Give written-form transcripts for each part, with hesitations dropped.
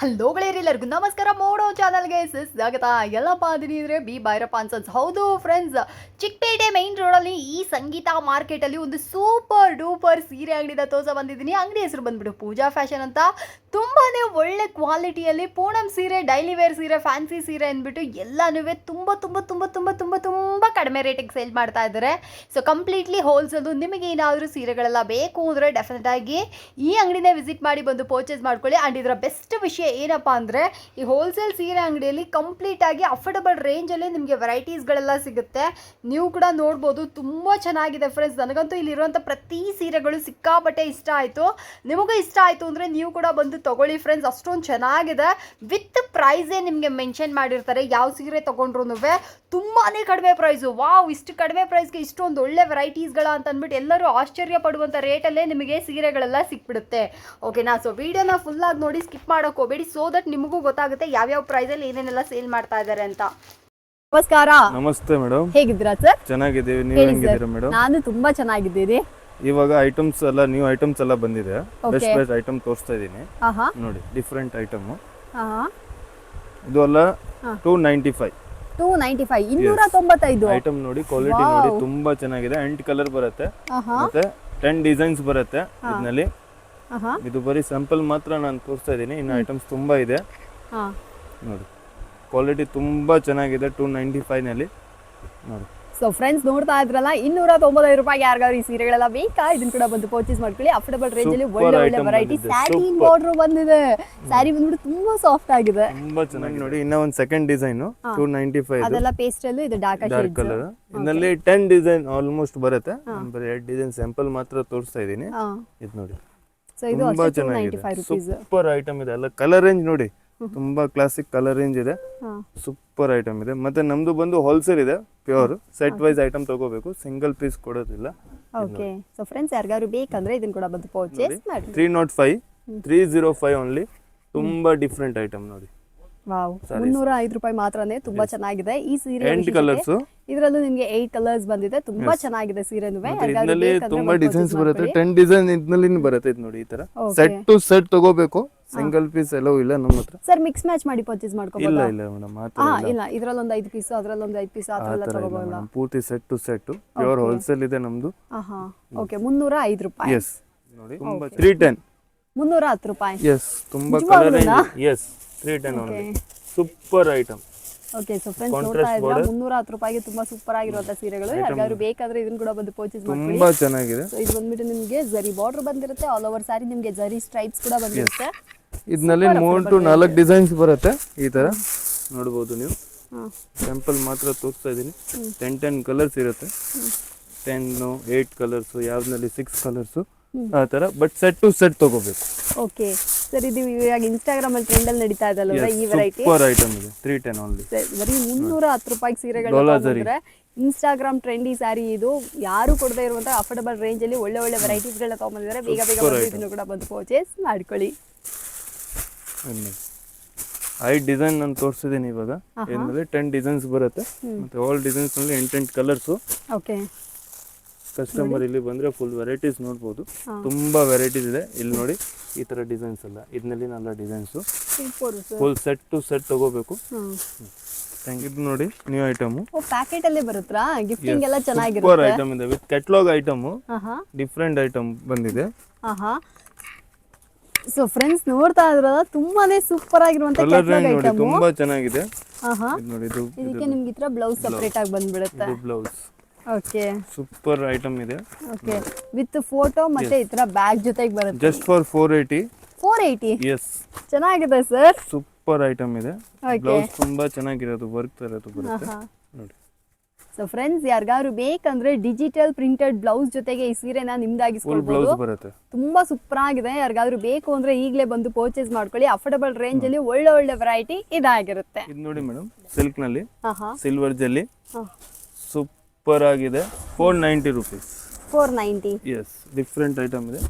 Hello ಗೆಳೆಯರೆಲ್ಲರಿಗೂ ನಮಸ್ಕಾರ ಮೋಡೋ ಚಾನಲ್ಗೆ ಸ್ವಾಗತ. ಎಲ್ಲಪ್ಪ ಅದೀನಿದ್ರೆ ಬಿ ಭೈರಪ್ಪ ಅನ್ಸನ್ಸ್. ಹೌದು ಫ್ರೆಂಡ್ಸ್, ಚಿಕ್ಕಪೇಟೆ ಮೈನ್ ರೋಡಲ್ಲಿ ಈ ಸಂಗೀತ ಮಾರ್ಕೆಟಲ್ಲಿ ಒಂದು ಸೂಪರ್ ಡೂಪರ್ ಸೀರೆ ಅಂಗಡಿನ ತೋರಿಸ ಬಂದಿದ್ದೀನಿ. ಅಂಗಡಿ ಹೆಸರು ಬಂದ್ಬಿಟ್ಟು ಪೂಜಾ ಫ್ಯಾಷನ್ ಅಂತ. ತುಂಬಾ ಒಳ್ಳೆ ಕ್ವಾಲಿಟಿಯಲ್ಲಿ ಪೂನಂ ಸೀರೆ, ಡೈಲಿ ವೇರ್ ಸೀರೆ, ಫ್ಯಾನ್ಸಿ ಸೀರೆ ಅಂದ್ಬಿಟ್ಟು ಎಲ್ಲನೂ ತುಂಬ ತುಂಬ ತುಂಬ ತುಂಬ ತುಂಬ ತುಂಬ ಕಡಿಮೆ ರೇಟಿಗೆ ಸೇಲ್ ಮಾಡ್ತಾ ಇದ್ದಾರೆ. So completely wholesale. ನಿಮಗೆ ಏನಾದರೂ ಸೀರೆಗಳೆಲ್ಲ ಬೇಕು ಅಂದರೆ ಡೆಫಿನೆಟ್ ಆಗಿ ಈ ಅಂಗಡಿನೇ ವಿಸಿಟ್ ಮಾಡಿ ಬಂದು ಪರ್ಚೇಸ್ ಮಾಡ್ಕೊಳ್ಳಿ. ಆ್ಯಂಡ್ ಇದರ ಬೆಸ್ಟ್ ವಿಷಯ ಏನಪ್ಪ ಅಂದರೆ, ಈ ಹೋಲ್ಸೇಲ್ ಸೀರೆ ಅಂಗಡಿಯಲ್ಲಿ ಕಂಪ್ಲೀಟಾಗಿ ಅಫೋರ್ಡಬಲ್ ರೇಂಜಲ್ಲಿ ನಿಮಗೆ ವೆರೈಟೀಸ್ಗಳೆಲ್ಲ ಸಿಗುತ್ತೆ. ನೀವು ಕೂಡ ನೋಡ್ಬೋದು, ತುಂಬ ಚೆನ್ನಾಗಿದೆ ಫ್ರೆಂಡ್ಸ್. ನನಗಂತೂ ಇಲ್ಲಿರುವಂಥ ಪ್ರತಿ ಸೀರೆಗಳು ಸಿಕ್ಕಾಪಟ್ಟೆ ಇಷ್ಟ ಆಯಿತು. ನಿಮಗೂ ಇಷ್ಟ ಆಯಿತು ಅಂದರೆ ನೀವು ಕೂಡ ಬಂದು ತೊಗೊಳ್ಳಿ ಫ್ರೆಂಡ್ಸ್. ಅಷ್ಟೊಂದು ಚೆನ್ನಾಗಿದೆ. ವಿತ್ ಪ್ರೈಸೇ ನಿಮಗೆ ಮೆನ್ಷನ್ ಮಾಡಿರ್ತಾರೆ. ಯಾವ ಸೀರೆ ತೊಗೊಂಡ್ರು ತುಂಬಾ ಕಡಿಮೆ ಪ್ರೈಸು. ವಾವ್, ಇಷ್ಟು ಕಡಿಮೆ ಪ್ರೈಸ್ಗೆ ಇಷ್ಟೊಂದು ಒಳ್ಳೆ ವೆರೈಟೀಸ್ಗಳ ಅಂತ ಅಂದ್ಬಿಟ್ಟು ಎಲ್ಲರೂ ಆಶ್ಚರ್ಯ ಪಡುವಂಥ ರೇಟಲ್ಲೇ ನಿಮಗೆ ಸೀರೆಗಳೆಲ್ಲ ಸಿಕ್ಬಿಡುತ್ತೆ. ಓಕೆನಾ? ಸೊ ವಿಡಿಯೋನ ಫುಲ್ಲಾಗಿ ನೋಡಿ, ಸ್ಕಿಪ್ ಮಾಡೋಕೆ ಹೋಗಬೇಡಿ. ಸೋ ದಟ್ ನಿಮಗೂ ಗೊತ್ತಾಗುತ್ತೆ ಯಾವ್ಯಾವ ಪ್ರೈಸಲ್ಲಿ ಏನೇನೆಲ್ಲ ಸೇಲ್ ಮಾಡ್ತಾ ಇದ್ದಾರೆ ಅಂತ. ನಮಸ್ಕಾರ. ನಮಸ್ತೆ ಮೇಡಮ್, ಹೇಗಿದ್ದೀರಾ ಸರ್? ಚೆನ್ನಾಗಿದ್ದೀವಿ. ನೀವು ಹೇಗಿದ್ದೀರಾ ಮೇಡಮ್? ನಾನು ತುಂಬಾ ಚೆನ್ನಾಗಿದ್ದೀನಿ. ಇವಾಗ ಐಟಮ್ಸ್ ಎಲ್ಲ ನ್ಯೂ ಐಟಮ್ಸ್ ಎಲ್ಲ ಬಂದಿದೆ. ಬೆಸ್ಟ್ ಬೆಸ್ಟ್ ಐಟಮ್ ತೋರಿಸ್ತಾ ಇದ್ದೀನಿ ನೋಡಿ. ಡಿಫರೆಂಟ್ ಐಟಮ್ ಇದು ಎಲ್ಲ 295 295 ಐಟಮ್ ನೋಡಿ. ಕ್ವಾಲಿಟಿ ನೋಡಿ, ತುಂಬಾ ಚೆನ್ನಾಗಿದೆ. 8 ಕಲರ್ ಬರುತ್ತೆ ಮತ್ತೆ 10 ಡಿಸೈನ್ಸ್ ಬರುತ್ತೆ ಇದರಲ್ಲಿ. ಇದು ಬರೀ ಸ್ಯಾಂಪಲ್ ಮಾತ್ರ ನಾನು ತೋರಿಸ್ತಾ ಇದ್ದೀನಿ. ಇನ್ನು ಐಟಮ್ಸ್ ತುಂಬಾ ಇದೆ ನೋಡಿ. ಕ್ವಾಲಿಟಿ ತುಂಬಾ ಚೆನ್ನಾಗಿದೆ 295 ನಲ್ಲಿ ನೋಡಿ. ಸೊ ಫ್ರೆಂಡ್ಸ್, ನೋಡ್ತಾ ಇದ್ರಲ್ಲ, 295 ರೂಪಾಯಿಗೆ ಯಾರಿಗಾದ್ರು ಈ ಸೀರೆಗಳೆಲ್ಲ ಬೇಕಾ, ಇದನ್ನ ಕೂಡ ಬಂದು ಪರ್ಚೇಸ್ ಮಾಡ್ಕೊಳ್ಳಿ. ಅಫೋರ್ಡಬಲ್ ರೇಂಜ್ ಅಲ್ಲಿ ಒಳ್ಳೆ ಒಳ್ಳೆ ವೆರೈಟಿ. ಸ್ಯಾಟಿನ್ ಬಾರ್ಡರ್ ಬಂದಿದೆ. ಸ್ಯಾರಿ ಬಂದ್ಬಿಟ್ಟು ತುಂಬಾ ಸಾಫ್ಟ್ ಆಗಿದೆ, ತುಂಬಾ ಚೆನ್ನಾಗಿ ನೋಡಿ. ಇನ್ನ ಒಂದು ಸೆಕೆಂಡ್ ಡಿಸೈನ್ 295 ಅದೆಲ್ಲ ಪೇಸ್ಟಲ್, ಇದು ಡಾರ್ಕ್ ಕಲರ್. ಇದರಲ್ಲಿ 10 ಡಿಸೈನ್ ಆಲ್ಮೋಸ್ಟ್ ಬರುತ್ತೆ. ಬರೀ 2 ಡಿಸೈನ್ ಸ್ಯಾಂಪಲ್ ಮಾತ್ರ ತೋರಿಸ್ತಾ ಇದ್ದೀನಿ. ಇದು ನೋಡಿ, ತುಂಬಾ ಚೆನ್ನಾಗಿದೆ. ಸೂಪರ್ ಐಟಮ್ ಇದೆ. ಎಲ್ಲ ಕಲರ್ ರೇಂಜ್ ನೋಡಿ, ತುಂಬಾ ಕ್ಲಾಸಿಕ್ ಕಲರ್ ರೇಂಜ್ ಇದೆ. ಸೂಪರ್ ಐಟಮ್ ಇದೆ. ಮತ್ತೆ ನಮ್ದು ಬಂದು ಹೋಲ್ಸೇಲ್ ಇದೆ, ಪ್ಯೂರ್ ಸೆಟ್ ವೈಸ್ ಐಟಮ್ ತಗೋಬೇಕು, ಸಿಂಗಲ್ ಪೀಸ್ ಕೊಡೋದಿಲ್ಲ. ಓಕೆ. ಸೊ ಫ್ರೆಂಡ್ಸ್, ಯಾರಿಗಾದ್ರು ಬೇಕಂದ್ರೆ ಇದನ್ನ ಕೂಡ ಬಂದು ಪರ್ಚೇಸ್ ಮಾಡಿ. 305 305 ಓನ್ಲಿ. ತುಂಬಾ ಡಿಫರೆಂಟ್ ಐಟಮ್ ನೋಡಿ. ವಾವ್, 305 ರೂಪಾಯಿ ಮಾತ್ರನೇ. ತುಂಬಾ ಚೆನ್ನಾಗಿದೆ ಈ ಸೀರೆ. 8 ಕಲರ್ಸ್. ಇದರಲ್ಲೂ ನಿಮಗೆ 8 ಕಲರ್ಸ್ ಬಂದಿದೆ. ತುಂಬಾ ಚೆನ್ನಾಗಿದೆ ಸೀರೆನೂ. ಇದರಲ್ಲಿ ತುಂಬಾ ಡಿಸೈನ್ಸ್ ಬರುತ್ತೆ. 10 ಡಿಸೈನ್ ಇದರಲ್ಲಿ ಬರುತ್ತೆ. ಇದು ನೋಡಿ, ಈ ತರ ಸೆಟ್ ಟು ಸೆಟ್ ತಗೋಬೇಕು. ಸಿಂಗಲ್ ಪೀಸ್ ಎಲ್ಲವೂ ಇಲ್ಲ ನಮ್ಮ ಹತ್ರ. ಸರ್, ಮಿಕ್ಸ್ ಮ್ಯಾಚ್ ಮಾಡಿ ಪರ್ಚೇಸ್ ಮಾಡ್ಕೋಬಹುದು? ಇಲ್ಲ ಇಲ್ಲ ಮೇಡಮ್, ಇಲ್ಲ. ಇದರಲ್ಲಿ ಒಂದು 5 ಪೀಸ್, ಅದರಲ್ಲಿ ಒಂದು 5 ಪೀಸ್, ಆ ತರ ಎಲ್ಲ ತಗೋಬಹುದು. ಪೂರ್ತಿ set to set pure wholesale ಇದೆ ನಮ್ದು. ಓಕೆ. 305 ರೂಪಾಯಿ. ಎಸ್ ನೋಡಿ. ತುಂಬಾ 310 310 ರೂಪಾಯಿ. ಎಸ್, ತುಂಬಾ colour range. Yes, 310 only. Super item. Okay. So friends, ನೋಡ್ತಾ ಇದ್ದೀರಾ, 310 ರೂಪಾಯಿಗೆ ತುಂಬಾ ಸೂಪರ್ ಆಗಿರುವಂತ ಸೀರೆಗಳು. ಯಾರಿಗಾದ್ರು ಬೇಕಾದ್ರೆ ಇದನ್ನ ಕೂಡ ಬಂದು ಪರ್ಚೇಸ್ ಮಾಡ್ಕೊಳ್ಳಿ. ತುಂಬಾ ಚೆನ್ನಾಗಿದೆ. ಸೊ ಇದು ಬಂದ್ಬಿಟ್ಟು ನಿಮಗೆ ಜರಿ ಬಾರ್ಡರ್ ಬಂದಿರುತ್ತೆ. ಆಲ್ ಓವರ್ ಸಾರಿ ನಿಮಗೆ ಜರಿ ಸ್ಟ್ರೈಪ್ಸ್ ಕೂಡ ಬಂದಿರುತ್ತೆ. ಇದರಲ್ಲಿ 3 to 4 ಡಿಸೈನ್ಸ್ ಬರುತ್ತೆ. ಈ ತರ ನೋಡಬಹುದು ನೀವು. ಸ್ಯಾಂಪಲ್ ಮಾತ್ರ ತೋರಿಸ್ತಾ ಇದೀನಿ. 10 ಕಲರ್ಸ್ ಇರುತ್ತೆ. 10 8 ಕಲರ್ಸ್, ಯಾವ್ದ್ರಲ್ಲಿ 6 ಕಲರ್ಸ್, ಆ ತರ. ಬಟ್ ಸೆಟ್ ಟು ಸೆಟ್ ತಗೋಬೇಕು. ಓಕೆ ಸರ್, ಇದು ಇವಾಗ ಇನ್ಸ್ಟಾಗ್ರಾಮ್ ಅಲ್ಲಿ ಟ್ರೆಂಡ್ ಅಲ್ಲಿ ನಡೀತಾ ಇದೆ ಅಲ್ವಾ ಈ ವೆರೈಟಿ? ಸೂಪರ್ ಐಟಮ್ ಇದೆ. 310 ಓನ್ಲಿ. ಬರೀ 310 ರೂಪಾಯಿ ಸೀರೆಗಳು ಅಂದ್ರೆ ಇನ್ಸ್ಟಾಗ್ರಾಮ್ ಟ್ರೆಂಡಿ ಸ್ಯಾರಿ ಇದು. ಯಾರು ಕೊಡದೇ ಇರುವಂತ ಅಫೋರ್ಡಬಲ್ ರೇಂಜ್ ಅಲ್ಲಿ ಒಳ್ಳೆ ಒಳ್ಳೆ ವೆರೈಟೀಸ್ ಗಳನ್ನ ತಗೊಂಡ್ಬಂದಿದ್ದಾರೆ. ಬೇಗ ಬೇಗ ಬಂದು ಇದನ್ನು ಕೂಡ ಬಂದು ಪರ್ಚೇಸ್ ಮಾಡ್ಕೊಳ್ಳಿ. 5 ಡಿಸೈನ್ ನಾನು ತೋರಿಸಿದ್ದೀನಿ ಇವಾಗ. ಏನಂದ್ರೆ 10 ಡಿಸೈನ್ಸ್ ಬರುತ್ತೆ. ಮತ್ತೆ ಆಲ್ ಡಿಸೈನ್ಸ್ ನಲ್ಲಿ 8 ಕಲರ್ಸ್. ಓಕೆ. ಕಸ್ಟಮರ್ ಇಲ್ಲಿ ಬಂದ್ರೆ ಫುಲ್ ವೆರೈಟೀಸ್ ನೋಡ್ಬೋದು. ತುಂಬಾ ವೆರೈಟೀಸ್ ಇದೆ. ಇಲ್ಲಿ ನೋಡಿ, ಈ ತರ ಡಿಸೈನ್ಸ್ ಎಲ್ಲ ಇದರಲ್ಲಿ ನಾಲ್ಲ designs. Full set to set ತಗೋಬೇಕು. ಇದು ನೋಡಿ, ನ್ಯೂ ಐಟಮ್. ಪ್ಯಾಕೆಟ್ ಅಲ್ಲೇ ಬರುತ್ತಾ? ಗಿಫ್ಟಿಂಗ್ ಎಲ್ಲ ಚೆನ್ನಾಗಿರುತ್ತೆ. ಸೂಪರ್ ಐಟಮ್ ಇದೆ. With catalogue item. Different item ಬಂದಿದೆ. ಸೊ ಫ್ರೆಂಡ್ಸ್, ನೋಡ್ತಾ ಇದ್ರಲ್ಲ, ತುಂಬಾನೇ ಸೂಪರ್ ಆಗಿರುವಂತ ಕ್ಯಾಟಲಾಗ್ ಐಟಮ್. ತುಂಬಾ ಚೆನ್ನಾಗಿದೆ. ನೋಡಿ, ಇದಕ್ಕೆ ನಿಮ್ಗೆ ಈ ತರ ಬ್ಲೌಸ್ ಸೆಪರೇಟ್ ಆಗಿ ಬಂದ್ಬಿಡುತ್ತೆ. ಇದು ಬ್ಲೌಸ್. ಓಕೆ. ಸೂಪರ್ ಐಟಮ್ ಇದೆ. ಓಕೆ. ವಿತ್ ಫೋಟೋ ಮತ್ತೆ ಈ ತರ ಬ್ಯಾಗ್ ಜೊತೆಗೆ ಬರುತ್ತೆ. Just for 480. ಎಸ್, ಚೆನ್ನಾಗಿದೆ ಸರ್. ಸೂಪರ್ ಐಟಮ್ ಇದೆ. ಬ್ಲೌಸ್ ತುಂಬಾ ಚೆನ್ನಾಗಿರೋದು, ವರ್ಕ್ ತರದು ಬರುತ್ತೆ ನೋಡಿ. ಸೊ ಫ್ರೆಂಡ್ಸ್, ಯಾರಿಗಾದ್ರು ಬೇಕಂದ್ರೆ ಡಿಜಿಟಲ್ ಪ್ರಿಂಟೆಡ್ ಬ್ಲೌಸ್ ಜೊತೆಗೆ ಈ ಸೀರೆನ ನಿಮ್ದಾಗಿಸ್ಕೊಳ್ಬಹುದು. ತುಂಬಾ ಸೂಪರ್ ಆಗಿದೆ. ಯಾರಿಗಾದ್ರು ಬೇಕು ಅಂದ್ರೆ ಈಗಲೇ ಬಂದು ಪರ್ಚೇಸ್ ಮಾಡ್ಕೊಳ್ಳಿ. ಅಫೋರ್ಡಬಲ್ ರೇಂಜ್ ಅಲ್ಲಿ ಒಳ್ಳೆ ಒಳ್ಳೆ ವೆರೈಟಿ ಇದಾಗಿರುತ್ತೆ. ಇದು ನೋಡಿ ಮೇಡಮ್, ಸಿಲ್ಕ್ ನಲ್ಲಿ ಸಿಲ್ವರ್ ಜೆಲ್ಲಿ. ಸೂಪರ್ ಆಗಿದೆ. 490 ರೂಪೀಸ್. 490. ಎಸ್, ಡಿಫರೆಂಟ್ ಐಟಮ್ ಇದೆ.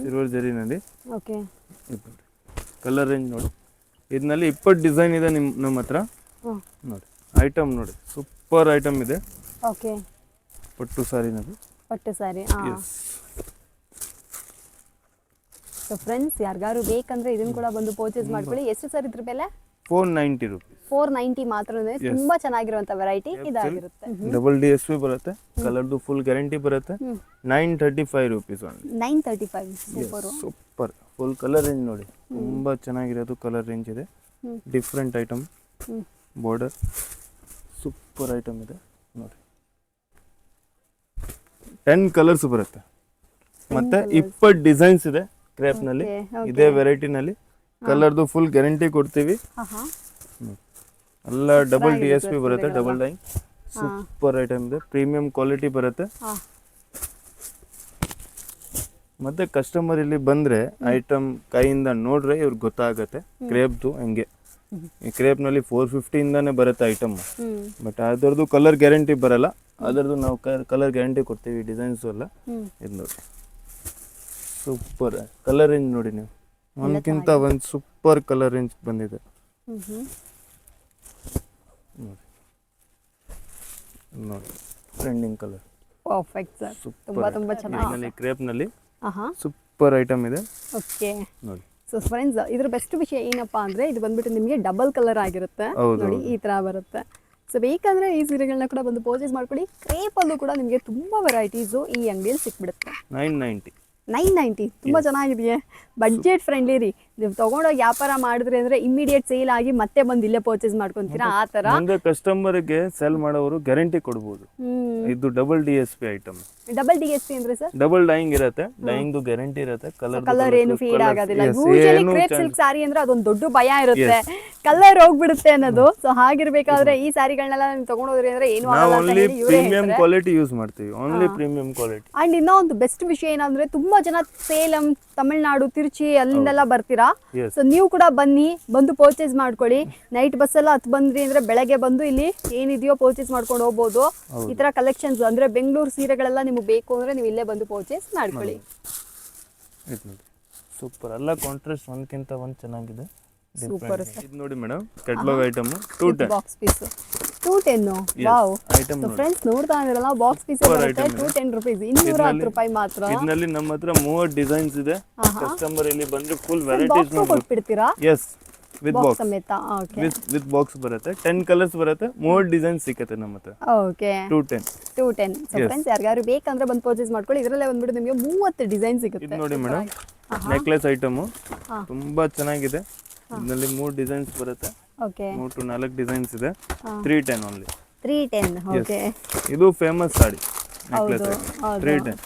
ಸಿಲ್ವರ್ ಜೆರಿನಲ್ಲಿ. ಓಕೆ. ಕಲರ್ ರೇಂಜ್ ನೋಡಿ. ಇದರಲ್ಲಿ 20 ಡಿಸೈನ್ ಇದೆ ನಮ್ಮ ಹತ್ರ ನೋಡಿ. ಐಟಮ್ ನೋಡಿ, ಸೂಪರ್ ಐಟಮ್ ಇದೆ. ಓಕೆ. ಪಟ್ಟು ಸಾರಿನಲ್ಲಿ. ಪಟ್ಟು ಸಾರಿ. ಸೊ ಫ್ರೆಂಡ್ಸ್ ಯಾರಿಗಾರು ಬೇಕಂದ್ರೆ ಇದನ್ನ ಕೂಡ ಬಂದು ಪರ್ಚೇಸ್ ಮಾಡ್ಕೊಳ್ಳಿ. ಎಷ್ಟು ಸರ್ ಇದ್ರ ಬೆಲೆ? 490 rupees. 490 ಮಾತ್ರನೇ. ತುಂಬಾ ಚೆನ್ನಾಗಿರುವಂತ ವೆರೈಟಿ ಇದಾಗಿರುತ್ತೆ. ಡಬಲ್ DSP ಬರುತ್ತೆ, ಕಲರ್ದು ಫುಲ್ ಗ್ಯಾರಂಟಿ ಬರುತ್ತೆ. 935 rupees only. 935. Super super full colour range ನೋಡಿ, ತುಂಬಾ ಚೆನ್ನಾಗಿರೋದು ಕಲರ್ ರೇಂಜ್ ಇದೆ. Different item, border super item ಇದೆ ನೋಡಿ. 10 ಕಲರ್ಸ್ ಬರುತ್ತೆ, ಮತ್ತೆ 20 ಡಿಸೈನ್ಸ್ ಇದೆ ಕ್ರೇಪ್ ನಲ್ಲಿ. ಇದೇ ವೆರೈಟಿ ನಲ್ಲಿ ಕಲರ್ದು ಫುಲ್ ಗ್ಯಾರಂಟಿ ಕೊಡ್ತೀವಿ. ಎಲ್ಲ ಡಬಲ್ DSP ಬರುತ್ತೆ, ಡಬಲ್ ಡೈಯಿಂಗ್. ಸೂಪರ್ ಐಟಮ್ ಇದೆ, ಪ್ರೀಮಿಯಂ ಕ್ವಾಲಿಟಿ ಬರುತ್ತೆ. ಮತ್ತೆ ಕಸ್ಟಮರ್ ಇಲ್ಲಿ ಬಂದ್ರೆ ಐಟಮ್ ಕೈಯಿಂದ ನೋಡ್ರೆ ಇವ್ರಿಗೆ ಗೊತ್ತಾಗತ್ತೆ ಕ್ರೇಪ್ದು ಹೆಂಗೆ. ಈ ಕ್ರೇಪ್ ನಲ್ಲಿ 450 ಇಂದಾನೆ ಬರುತ್ತೆ ಐಟಮ್, ಬಟ್ ಅದರದ್ದು ಕಲರ್ ಗ್ಯಾರಂಟಿ ಬರಲ್ಲ. ಅದರದ್ದು ನಾವು ಕಲರ್ ಗ್ಯಾರಂಟಿ ಕೊಡ್ತೀವಿ. ಡಿಸೈನ್ಸ್ ಎಲ್ಲ ಇದು ನೋಡಿ, ಸೂಪರ್ ಕಲರ್ ರೇಂಜ್ ನೋಡಿ. ನೀವು ಒಂದ್ಕಿಂತ ಒಂದು ಸೂಪರ್ ಕಲರ್ ರೇಂಜ್ ಬಂದಿದೆ ನೋಡಿ. Trending colour, perfect sir. ತುಂಬಾ ತುಂಬಾ ಚೆನ್ನಾಗಿ ಕ್ರೇಪ್ ನಲ್ಲಿ ಸೂಪರ್ ಐಟಮ್ ಇದೆ. ಓಕೆ ನೋಡಿ. ಸೊ ಫ್ರೆಂಡ್ಸ್, ಇದ್ರ ಬೆಸ್ಟ್ ವಿಷಯ ಏನಪ್ಪಾ ಅಂದ್ರೆ ಇದು ಬಂದ್ಬಿಟ್ಟು ನಿಮಗೆ ಡಬಲ್ ಕಲರ್ ಆಗಿರುತ್ತೆ ನೋಡಿ, ಈ ತರ ಬರುತ್ತೆ. ಸೊ ಬೇಕಂದ್ರೆ ಈ ಸೀರೆಗಳನ್ನ ಕೂಡ ಬಂದು ಪರ್ಚೇಸ್ ಮಾಡ್ಕೊಳ್ಳಿ. ಕ್ರೇಪ್ ಅಲ್ಲೂ ಕೂಡ ನಿಮಗೆ ತುಂಬಾ ವೆರೈಟೀಸು ಈ ಅಂಗಡಿಯಲ್ಲಿ ಸಿಕ್ಬಿಡುತ್ತೆ. 990 ತುಂಬಾ ಚೆನ್ನಾಗಿದೆಯೇ, ಬಡ್ಜೆಟ್ ಫ್ರೆಂಡ್ಲಿ ರೀ. ನೀವು ತಗೊಂಡೋಗಿ ವ್ಯಾಪಾರ ಮಾಡಿದ್ರಿ ಅಂದ್ರೆ ಇಮಿಡಿಯೇಟ್ ಸೇಲ್ ಆಗಿ ಮತ್ತೆ ಬಂದು ಇಲ್ಲೇ ಪರ್ಚೇಸ್ ಮಾಡ್ಕೊಂತೀರಾ ಆ ತರ. ಮುಂದೆ ಕಸ್ಟಮರ್ಗೆ ಸೆಲ್ ಮಾಡೋರು ಗ್ಯಾರಂಟಿ ಕೊಡಬಹುದು. ಇದು double DSP item. Double DSP ಅಂದ್ರೆ ಸರ್ ಡಬಲ್ ಡೈಯಿಂಗ್ ಇರುತ್ತೆ, ಡೈಯಿಂಗ್ ಗ್ಯಾರಂಟಿ ಇರುತ್ತೆ. ಕಲರ್ ಏನು ಫೇಡ್ ಆಗೋದಿಲ್ಲ. ಯೂಶುವಲಿ ಕ್ರೇಪ್ ಸಿಲ್ಕ್ ಸಾರಿ ಅಂದ್ರೆ ಅದೊಂದು ದೊಡ್ಡ ಭಯ ಇರುತ್ತೆ, ಕಲರ್ ಹೋಗ್ಬಿಡುತ್ತೆ ಅನ್ನೋದು. ಸೊ ಹಾಗಿರ್ಬೇಕಾದ್ರೆ ಈ ಸಾರಿಗಳನ್ನೆಲ್ಲ ನೀವು ತಗೊಂಡೋದ್ರಿ ಅಂದ್ರೆ ಏನು ಆಗಲ್ಲ ಅಂತ ಹೇಳಿ ಇವರೇ ಪ್ರೀಮಿಯಂ ಕ್ವಾಲಿಟಿ ಯೂಸ್ ಮಾಡ್ತೀವಿ, ಓನ್ಲಿ ಪ್ರೀಮಿಯಂ ಕ್ವಾಲಿಟಿ. ಅಂಡ್ ಇನ್ನೂ ಒಂದು ಬೆಸ್ಟ್ ವಿಷಯ ಏನಂದ್ರೆ ತುಂಬಾ ಜನ ಸೇಲಂ, ತಮಿಳ್ನಾಡು, ತಿರುಚಿ ಅಲ್ಲಿಂದೆಲ್ಲ ಬರ್ತೀರಾ. ಸೊ ನೀವು ಕೂಡ ಬಂದು ಪರ್ಚೇಸ್ ಮಾಡ್ಕೊಳ್ಳಿ. ನೈಟ್ ಬಸ್ ಎಲ್ಲ ಹತ್ತು ಬಂದ್ರಿ ಅಂದ್ರೆ ಬೆಳಗ್ಗೆ ಬಂದು ಇಲ್ಲಿ ಏನಿದೆಯೋ ಪರ್ಚೇಸ್ ಮಾಡ್ಕೊಂಡು ಹೋಗ್ಬೋದು. ಈ ತರ ಕಲೆಕ್ಷನ್ಸ್ ಅಂದ್ರೆ ಬೆಂಗಳೂರು ಸೀರೆಗಳೆಲ್ಲ ನಿಮ್ಗೆ ಬೇಕು ಅಂದ್ರೆ ನೀವು ಇಲ್ಲೇ ಬಂದು ಪರ್ಚೇಸ್ ಮಾಡ್ಕೊಳ್ಳಿ. ಸೂಪರ್, ಎಲ್ಲ ಕಾಂಟ್ರಾಸ್ಟ್ ಒಂದ್ಕಿಂತ ಒಂದ್ ಚೆನ್ನಾಗಿದೆ. ಸೂಪರ್ ಇದು ನೋಡಿ madam, catalogue item 210 box piece 210. Wow. So friends ನೋಡ್ತಾ ಇದ್ರಲ್ಲ, ಬಾಕ್ಸ್ ಪೀಸ್ ಬರುತ್ತೆ 210 ರೂಪೀಸ್, 210 ರೂಪಾಯಿ ಮಾತ್ರ. ಇದರಲ್ಲಿ ನಮ್ಮ ಹತ್ರ 30 ಡಿಸೈನ್ಸ್ ಇದೆ. ಕಸ್ಟಮರ್ ಇಲ್ಲಿ ಬಂದ್ರೆ ಫುಲ್ ವೆರೈಟೀಸ್ ಕೊಟ್ಬಿಡ್ತೀರಾ? ಎಸ್, ವಿತ್ ಬಾಕ್ಸ್ ಸಮೇತ. ಓಕೆ, ವಿತ್ ಬಾಕ್ಸ್ ಬರುತ್ತೆ. 10 ಕಲರ್ಸ್ ಬರುತ್ತೆ, 30 ಡಿಸೈನ್ಸ್ ಸಿಗುತ್ತೆ ನಮ್ಮ ಹತ್ರ. ಓಕೆ, 210. ಸೊ ಫ್ರೆಂಡ್ಸ್ ಯಾರಿಗಾರು ಬೇಕಂದ್ರೆ ಬಂದು ಪರ್ಚೇಸ್ ಮಾಡ್ಕೊಳ್ಳಿ. ಇದರಲ್ಲೇ ಬಂದ್ಬಿಟ್ಟು ನಿಮಗೆ 30 ಡಿಸೈನ್ ಸಿಗುತ್ತೆ. ಇದು ನೋಡಿ ಮೇಡಮ್, ನೆಕ್ಲೆಸ್ ಐಟಮ್ ತುಂಬಾ ಚೆನ್ನಾಗಿದೆ. ಇದರಲ್ಲಿ 3 ಡಿಸೈನ್ಸ್ ಬರುತ್ತೆ. ಓಕೆ, 3 to 4 ಡಿಸೈನ್ಸ್ ಇದೆ. 310 ಓನ್ಲಿ. 310. ಓಕೆ, ಇದು ಫೇಮಸ್ ಸಾಡಿ ನೆಕ್ಲೆಸ್. 310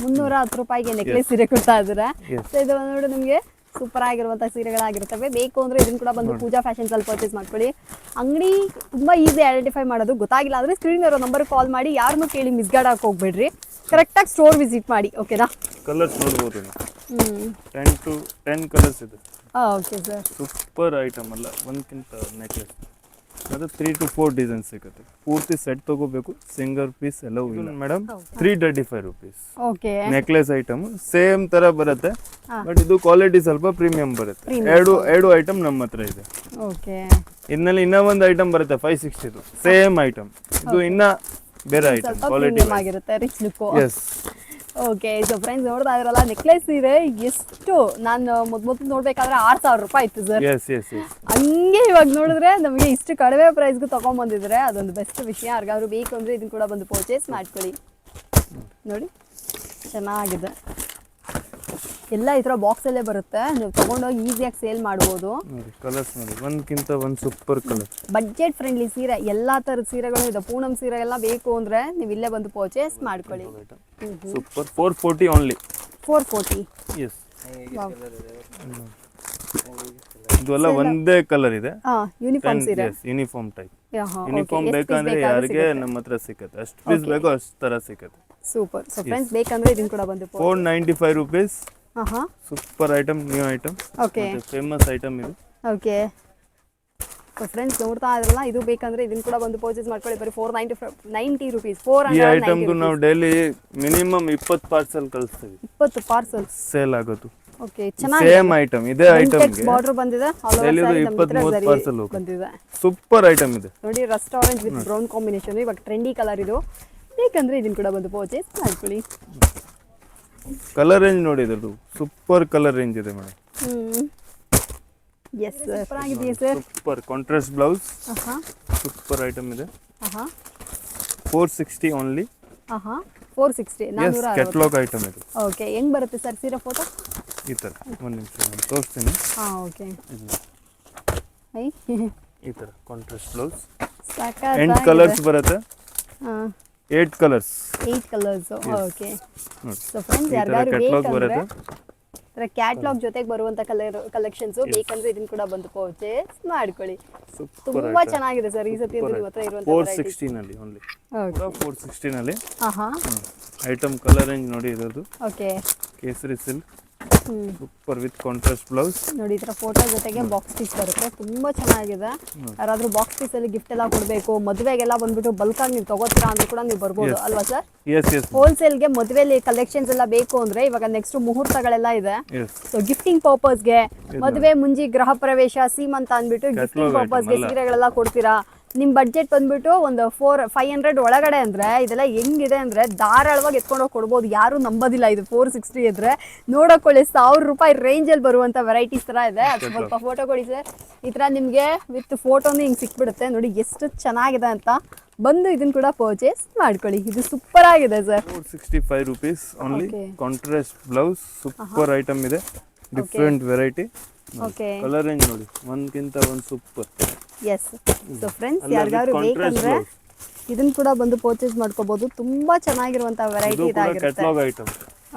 310 ರೂಪಾಯಿಗೆ ನೆಕ್ಲೆಸ್ ಸೀರೆ ಕೊಡ್ತಾ ಇದ್ದೀರಾ. ಸೊ ಇದು ನೋಡಿ ನಿಮಗೆ ಸೂಪರ್ ಆಗಿರುವಂಥ ಸೀರೆಗಳಾಗಿರ್ತವೆ. ಬೇಕು ಅಂದರೆ ಇದನ್ನು ಕೂಡ ಬಂದು ಪೂಜಾ ಫ್ಯಾಷನ್ಸಲ್ಲಿ ಪರ್ಚೇಸ್ ಮಾಡ್ಕೊಳ್ಳಿ. ಅಂಗಡಿ ತುಂಬ ಈಸಿ ಐಡೆಂಟಿಫೈ ಮಾಡೋದು. ಗೊತ್ತಾಗಿಲ್ಲ ಅಂದರೆ ಸ್ಕ್ರೀನ್ ಇರೋ ನಂಬರ್ ಕಾಲ್ ಮಾಡಿ, ಯಾರನ್ನೂ ಕೇಳಿ ಮಿಸ್ಗೈಡ್ ಹಾಕಿ ಹೋಗ್ಬೇಡ್ರಿ. ಕರೆಕ್ಟಾಗಿ ಸ್ಟೋರ್ ವಿಸಿಟ್ ಮಾಡಿ. ಓಕೆನಾ? ಕಲರ್ಸ್ ನೋಡ್ಬೋದು, 10 to 10 ಕಲರ್ಸ್ ಇದೆ. ಓಕೆ ಸರ್, ಸೂಪರ್ ಐಟಮ್ ಅಲ್ಲ, ಒಂದ್ಕಿಂತ ನೆಕ್ಲೆಸ್ ಅದು 3 to 4 ಡಿಸೈನ್ಸ್ ಸಿಗುತ್ತೆ. ಪೂರ್ತಿ ಸೆಟ್ ತಗೋಬೇಕು, ಸಿಂಗಲ್ ಪೀಸ್ ಎಲ್ಲ ಇಲ್ಲ madam. 335 rupees. Okay, necklace item same ತರ ಬರುತ್ತೆ, ಬಟ್ ಇದು ಕ್ವಾಲಿಟಿ ಸ್ವಲ್ಪ ಪ್ರೀಮಿಯಂ ಬರುತ್ತೆ. ಎರಡು ಐಟಮ್ ನಮ್ಮ ಹತ್ರ ಇದೆ. ಓಕೆ, ಇದರಲ್ಲಿ ಇನ್ನೂ ಒಂದು ಐಟಮ್ ಬರುತ್ತೆ 560. ಸೇಮ್ ಐಟಮ್, ಇದು ಇನ್ನ ಬೇರೆ ಐಟಮ್, ಕ್ವಾಲಿಟಿ ಆಗಿರುತ್ತೆ, rich look. Yes. Okay, so friends ನೋಡ್ತಾ ಇದ್ರಲ್ಲ, ನೆಕ್ಲೆಸ್ ಸೀರೆ ಎಷ್ಟು ನಾನು ಮೊದಲು ನೋಡ್ಬೇಕಾದ್ರೆ 6000 ರೂಪಾಯಿ ಇತ್ತು ಸರ್. ಹಂಗೆ ಇವಾಗ ನೋಡಿದ್ರೆ ನಮಗೆ ಇಷ್ಟು ಕಡಿಮೆ ಪ್ರೈಸ್ಗೂ ತಗೊಂಡ್ಬಂದಿದ್ರೆ ಅದೊಂದು ಬೆಸ್ಟ್ ವಿಷಯ. ಯಾರಿಗಾದ್ರು ಬೇಕು ಅಂದರೆ ಇದನ್ನು ಕೂಡ ಬಂದು ಪರ್ಚೇಸ್ ಮಾಡ್ಕೊಳ್ಳಿ. ನೋಡಿ ಚೆನ್ನಾಗಿದೆ, ಎಲ್ಲ ಈ ಥರ ಬಾಕ್ಸಲ್ಲೇ ಬರುತ್ತೆ. ನೀವು ತೊಗೊಂಡೋಗಿ ಈಸಿಯಾಗಿ ಸೇಲ್ ಮಾಡ್ಬೋದು. ಕಲರ್ಸ್ ನೋಡಿ, ಒಂದ್ಕಿಂತ ಒಂದು ಸೂಪರ್ ಕಲರ್. ಬಡ್ಜೆಟ್ ಫ್ರೆಂಡ್ಲಿ ಸೀರೆ, ಎಲ್ಲ ಥರದ ಸೀರೆಗಳು ಇದೆ. ಪೂನಂ ಸೀರೆ ಎಲ್ಲ ಬೇಕು ಅಂದರೆ ನೀವು ಇಲ್ಲೇ ಬಂದು ಪರ್ಚೇಸ್ ಮಾಡ್ಕೊಳ್ಳಿ. Super, 440 only. 440. ಎಸ್. ಇದೆಲ್ಲ ಒಂದೇ ಕಲರ್ ಇದೆ. ಯೂನಿಫಾರ್ಮ್ ಸೀರೆ, ಯೂನಿಫಾರ್ಮ್ ಟೈಪ್. ಯೂನಿಫಾರ್ಮ್ ಬೇಕಂದ್ರೆ ಯಾರಿಗೆ ನಮ್ಮ ಹತ್ರ ಸಿಗುತ್ತೆ, ಅಷ್ಟು ಪೀಸ್ ಬೇಕು ಅಷ್ಟು ತರ ಸಿಗುತ್ತೆ. ಸೂಪರ್. ಸೊ ಫ್ರೆಂಡ್ಸ್ ಬೇಕಂದ್ರೆ ಇದನ್ನ ಕೂಡ ಬಂದು 495 rupees. Super item, new item. Okay, famous item ಇದು. ಓಕೆ, ಸೊ ಫ್ರೆಂಡ್ಸ್ ನೋಡ್ತಾ ಇದ್ರಲ್ಲ, ಇದು ಬೇಕಂದ್ರೆ ಇದನ್ನ ಕೂಡ ಬಂದು ಪರ್ಚೇಸ್ ಮಾಡ್ಕೊಳ್ಳಿ. ಬರೀ 490 ರೂಪೀಸ್. ಈ ಐಟಮ್ದು ನಾವು ಡೈಲಿ ಮಿನಿಮಮ್ 20 ಪಾರ್ಸಲ್ ಕಳಿಸ್ತೀವಿ. 20 ಪಾರ್ಸಲ್ ಸೇಲ್ ಆಗೋದು. ಓಕೆ, ಚೆನ್ನಾಗಿ ಸೇಮ್ ಐಟಮ್, ಇದೇ ಐಟಮ್ ಗೆ ಬಾರ್ಡರ್ ಬಂದಿದೆ. ಆಲ್ ಓವರ್ ಸ್ಯಾರಿ 20-30 ಪಾರ್ಸಲ್ ಬಂದಿದೆ. ಸೂಪರ್ ಐಟಮ್ ಇದೆ ನೋಡಿ, Rust orange with brown combination. ಇವಾಗ ಟ್ರೆಂಡಿ ಕಲರ್ ಇದು. ಬೇಕಂದ್ರೆ ಇದನ್ನ ಕೂಡ ಬಂದು ಪರ್ಚೇಸ್ ಮಾಡ್ಕೊಳ್ಳಿ. ಕಲರ್ ರೇಂಜ್ ನೋಡಿ ಇದ್ರದ್ದು ಸೂಪರ್ ಕಲರ್ ರೇಂಜ್ ಇದೆ ಮೇಡಮ್. ಎಸ್ ಸೂಪರ್ ಆಗಿದೆಯಾ ಸರ್? ಸೂಪರ್ ಕಾಂಟ್ರಾಸ್ಟ್ ಬ್ಲೌಸ್, ಆಹಾ ಸೂಪರ್ ಐಟಮ್ ಇದೆ. ಆಹಾ 460 ಓನ್ಲಿ. ಆಹಾ 460 ಎಸ್ 460. ಕ್ಯಾಟ್ಲಾಗ್ ಐಟಮ್ ಇದು. ಓಕೆ ಹೆಂಗ್ ಬರುತ್ತೆ ಸರ್ ಸೀರೆ ಫೋಟೋ? ಈ ಥರ ಒಂದು ನಿಮಿಷ ನಾನು ತೋರಿಸ್ತೀನಿ. ಹಾಂ ಓಕೆ. ಐ ಈ ಥರ ಕಾಂಟ್ರಾಸ್ಟ್ ಬ್ಲೌಸ್, ಸಾಕಾಗಿದೆ. 8 ಕಲರ್ಸ್ ಬರುತ್ತೆ. ಹಾಂ 8 ಕಲರ್ಸ್ 8 ಕಲರ್ಸ್. ಓಕೆ ನೋಡಿ. ಸೊ ಫ್ರೆಂಡ್ಸ್ ಈ ಥರ ಯಾರಿಗಾದ್ರು ಕ್ಯಾಟ್ಲಾಗ್ ಬೇಕಂದ್ರೆ ಬರುತ್ತೆ. ಕ್ಯಾಟ್ಲಾಗ್ ಜೊತೆಗೆ ಬರುವಂತ ಕಲೆಕ್ಷನ್ಸ್ ಬೇಕಂದ್ರೆ ಇದನ್ನ ಕೂಡ ಬಂದು ಪರ್ಚೇಸ್ ಮಾಡ್ಕೊಳ್ಳಿ. ಸೂಪರ್ ತುಂಬಾ ಚೆನ್ನಾಗಿದೆ ಸರ್ ಈ ಸತಿ ಅಂತೂ ನಿಮ್ಮ ಹತ್ರ ಇರುವಂತ 460 ನಲ್ಲಿ ಓನ್ಲಿ. ಓಕೆ 460 ನಲ್ಲಿ ಆಹಾ ಐಟಮ್ ಕಲರ್ ರೇಂಜ್ ನೋಡಿ ಇರೋದು. ಓಕೆ ಕೇಸರಿ silk super with contrast blouse. ನೋಡಿ ಈ ತರ ಫೋಟೋ ಜೊತೆಗೆ ಬಾಕ್ಸ್ ಪೀಸ್ ಬರುತ್ತೆ, ತುಂಬಾ ಚೆನ್ನಾಗಿದೆ. ಯಾರಾದ್ರೂ ಬಾಕ್ಸ್ ಪೀಸ್ ಅಲ್ಲಿ ಗಿಫ್ಟ್ ಎಲ್ಲ ಕೊಡಬೇಕು, ಮದುವೆಗೆಲ್ಲ ಬಂದ್ಬಿಟ್ಟು ಬಲ್ಕ್ ಆಗಿ ನೀವು ತಗೋತೀರಾ ಅಂದ್ರೆ ಕೂಡ ನೀವು ಬರ್ಬೋದು ಅಲ್ವಾ ಸರ್? ಎಸ್ ಎಸ್ ಹೋಲ್ಸೇಲ್ಗೆ ಮದುವೆಲಿ ಕಲೆಕ್ಷನ್ಸ್ ಎಲ್ಲ ಬೇಕು ಅಂದ್ರೆ ಇವಾಗ ನೆಕ್ಸ್ಟ್ ಮುಹೂರ್ತಗಳೆಲ್ಲ ಇದೆ. ಎಸ್ ಸೊ ಗಿಫ್ಟಿಂಗ್ ಪರ್ಪಸ್ಗೆ ಮದುವೆ ಮುಂಜಿ ಗೃಹ ಪ್ರವೇಶ ಸೀಮಂತ ಅಂದ್ಬಿಟ್ಟು ಗಿಫ್ಟಿಂಗ್ ಪರ್ಪಸ್ಗೆ ಸೀರೆಗಳೆಲ್ಲ ಕೊಡ್ತೀರಾ. ನಿಮ್ ಬಡ್ಜೆಟ್ ಬಂದ್ಬಿಟ್ಟು ಒಂದು 500 ಒಳಗಡೆ ಅಂದ್ರೆ ಇದೆಲ್ಲ ಹೆಂಗಿದೆ ಅಂದ್ರೆ ಧಾರಾಳವಾಗಿ ಎತ್ಕೊಂಡು ಹೋಗಿ ಕೊಡ್ಬೋದು. ಯಾರು ನಂಬೋದಿಲ್ಲ ಇದು 460 ಇದ್ರೆ ನೋಡೋಕೊಳ್ಳಿ 1000 ರೂಪಾಯಿ ರೇಂಜಲ್ಲಿ ಬರುವಂತ ವೆರೈಟೀಸ್ ತರ ಇದೆ. ಅದು ಸ್ವಲ್ಪ ಫೋಟೋ ಕೊಡಿ ಸರ್. ಈ ತರ ನಿಮ್ಗೆ ವಿತ್ ಫೋಟೋನು ಹಿಂಗ್ ಸಿಕ್ಬಿಡುತ್ತೆ ನೋಡಿ ಎಷ್ಟು ಚೆನ್ನಾಗಿದೆ ಅಂತ. ಬಂದು ಇದನ್ನ ಕೂಡ ಪರ್ಚೇಸ್ ಮಾಡ್ಕೊಳ್ಳಿ, ಇದು ಸೂಪರ್ ಆಗಿದೆ sir. 465 rupees only. Okay. Contrast blouse super item ಇದೆ, different variety. Okay colour range ನೋಡಿ ಒಂದ್ಕಿಂತ ಒಂದು ಸೂಪರ್. ಎಸ್ ಸೊ ಫ್ರೆಂಡ್ಸ್ ಯಾರಿಗಾದ್ರು ಬೇಕಂದ್ರೆ ಇದನ್ನ ಕೂಡ ಬಂದು ಪರ್ಚೇಸ್ ಮಾಡ್ಕೋಬಹುದು. ತುಂಬಾ ಚೆನ್ನಾಗಿರುವಂತ ವೆರೈಟಿ ಇದಾಗಿರುತ್ತೆ. Catalogue item.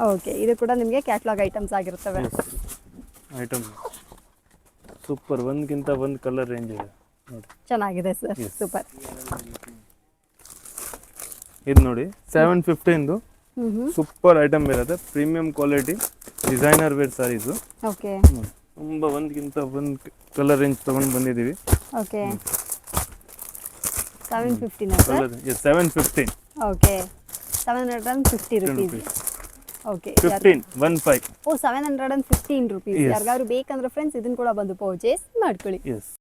ಓಕೆ ಇದು ಕೂಡ ನಿಮಗೆ ಕ್ಯಾಟಲಾಗ್ ಐಟಮ್ಸ್ ಆಗಿರುತ್ತವೆ. ಐಟಮ್ ಸೂಪರ್, ಒಂದ್ಕಿಂತ ಒಂದು ಕಲರ್ ರೇಂಜ್ ಇದೆ ನೋಡಿ. ಚೆನ್ನಾಗಿದೆ ಸರ್ ಸೂಪರ್. ಇದು ನೋಡಿ 715 ಸೂಪರ್ ಐಟಮ್ ಇರುತ್ತೆ, premium quality designer wear sarees. Okay ತುಂಬಾ ಒಂದ್ಕಿಂತ ಒಂದು ಕಲರ್ ರೇಂಜ್ ತಗೊಂಡು ಬಂದಿದ್ದೀವಿ. ಓಕೆ 750 ನಾ ಸರ್? 715. Okay 750 rupees. ಓಕೆ 15 ಓ 715 rupees. ಯಾರಿಗಾದ್ರು ಬೇಕಂದ್ರೆ ಫ್ರೆಂಡ್ಸ್ ಇದನ್ನ ಕೂಡ ಬಂದು ಪರ್ಚೇಸ್ ಮಾಡ್ಕೊಳ್ಳಿ. ಎಸ್